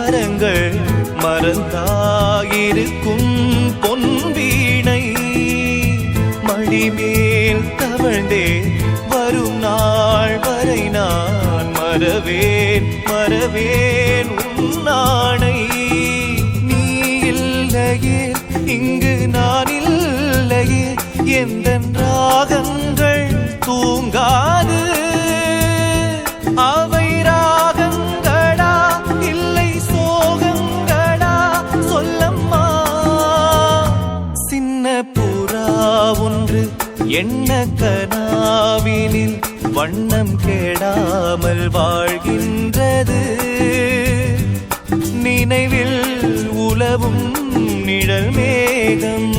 வரங்கள் மறந்தாயிருக்கும் பொன் வீணை மடிமேல் தவழ்ந்தே வரும் நாள் வரை நான் மறவேன் மறவேன் உன்னானை. நீ இல்லையே இங்கு நான் இல்லையே எந்தன் ராகங்கள் தூங்காது. அவை ராகங்களா இல்லை சோகங்களா சொல்லம்மா. சின்ன புறா ஒன்று எண்ண கனாவினில் வண்ணம் கெடாமல் வாழ்கின்றது. நினைவில் உலவும் நிழல் மேகம்